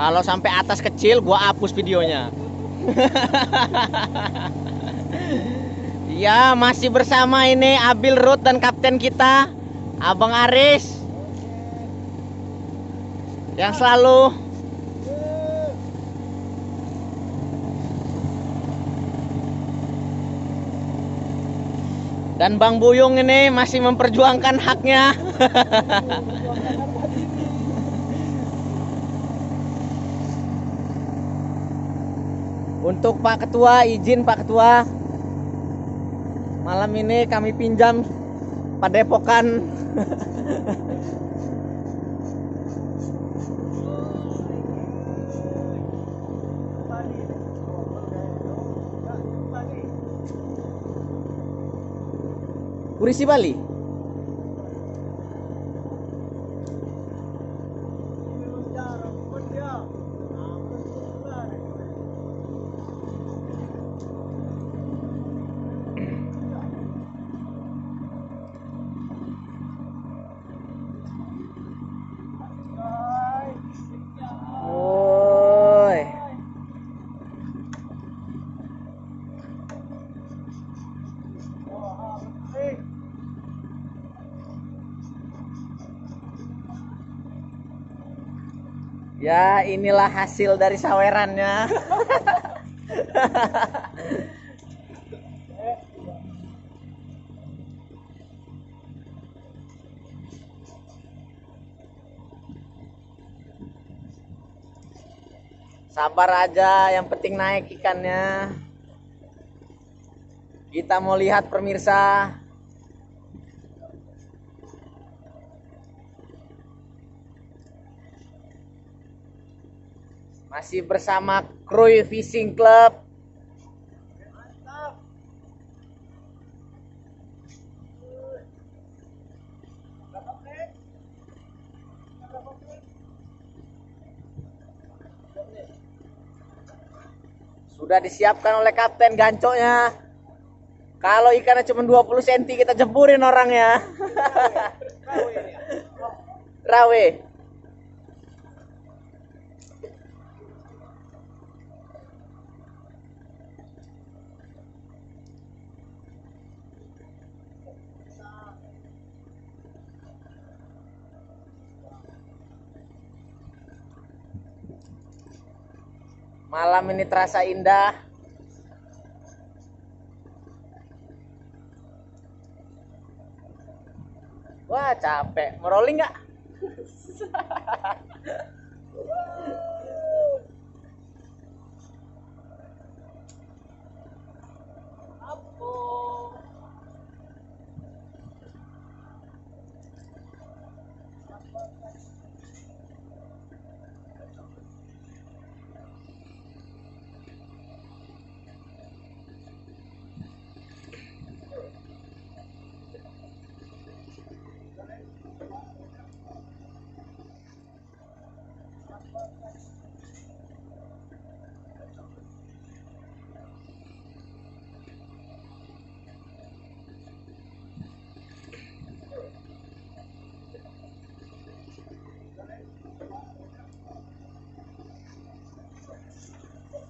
Kalau sampai atas kecil, gua hapus videonya. Ya, masih bersama ini Abil Root dan kapten kita, Abang Aris. Yang selalu dan Bang Buyung ini masih memperjuangkan haknya. Untuk Pak Ketua, izin Pak Ketua, malam ini kami pinjam padepokan. Kurisi Bali. Oi. Ya, inilah hasil dari sawerannya. Sabar aja, yang penting naik ikannya. Kita mau lihat pemirsa. Masih bersama Kroy Fishing Club. Sudah disiapkan oleh kapten gancoknya. Kalau ikannya cuma 20 cm kita jempurin orangnya. Rawe. Malam ini terasa indah. Wah, capek. Mau rolling nggak?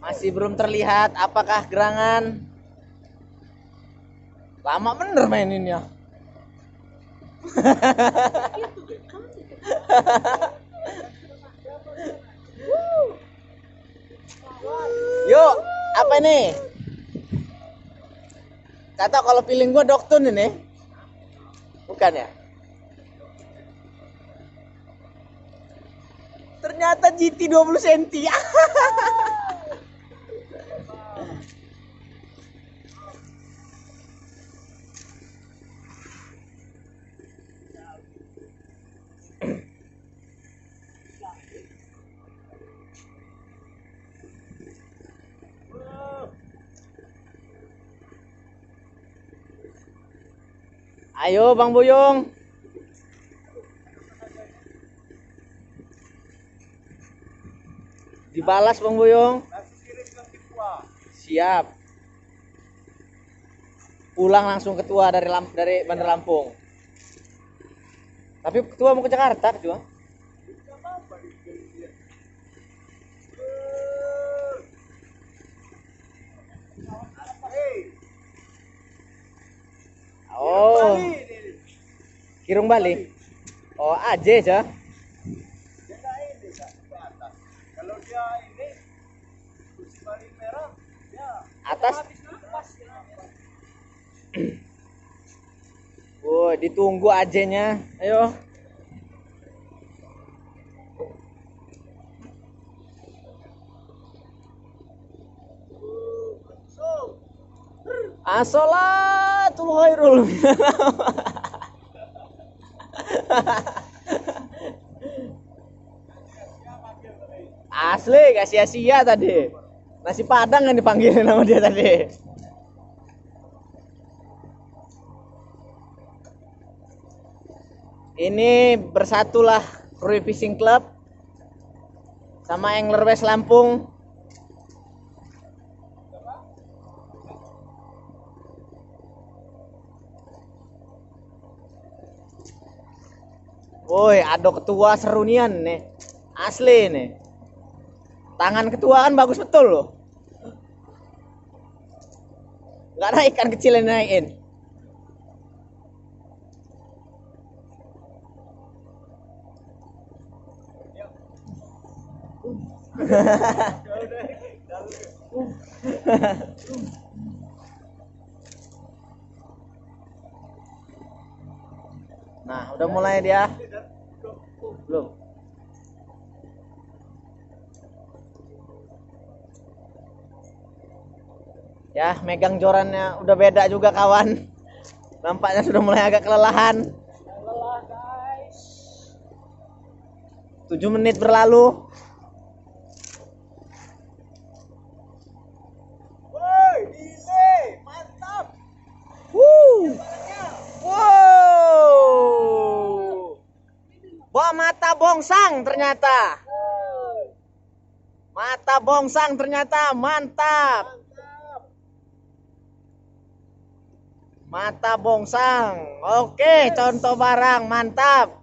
Masih belum terlihat apakah gerangan. Lama bener maininnya. Yuk, apa ini? Kata kalau feeling gua Doktun ini. Bukan ya? Ternyata GT 20 cm. Ayo Bang Buyung. Dibalas Bang Buyung. Siap. Pulang langsung ketua dari Bandar Lampung. Tapi ketua mau ke Jakarta, ketua. Kirung Bali. Oh, aja aja. Dia nggak ini Kak, ke atas. Kalau dia ini kursi Bali merah, dia Atas. habis napas. Woi, ditunggu ajenya. Ayo. Assalatul khairul. Asli gak sia-sia tadi. Nasi Padang yang dipanggilin sama dia tadi. Ini bersatulah Krui Fishing Club sama Angler West Lampung. Woi, ada ketua serunian nih. Asli nih. Tangan ketua kan bagus betul loh. Gak ada ikan kecil yang naikin. Nah, udah mulai dia. Belum. Ya, megang jorannya udah beda juga kawan. Nampaknya sudah mulai agak kelelahan. Lelah guys. 7 menit berlalu. Woi, delay, mantap. Wow. Wah, mata bongsang ternyata. Mata bongsang ternyata mantap. Mata bongsang. Oke, contoh barang mantap.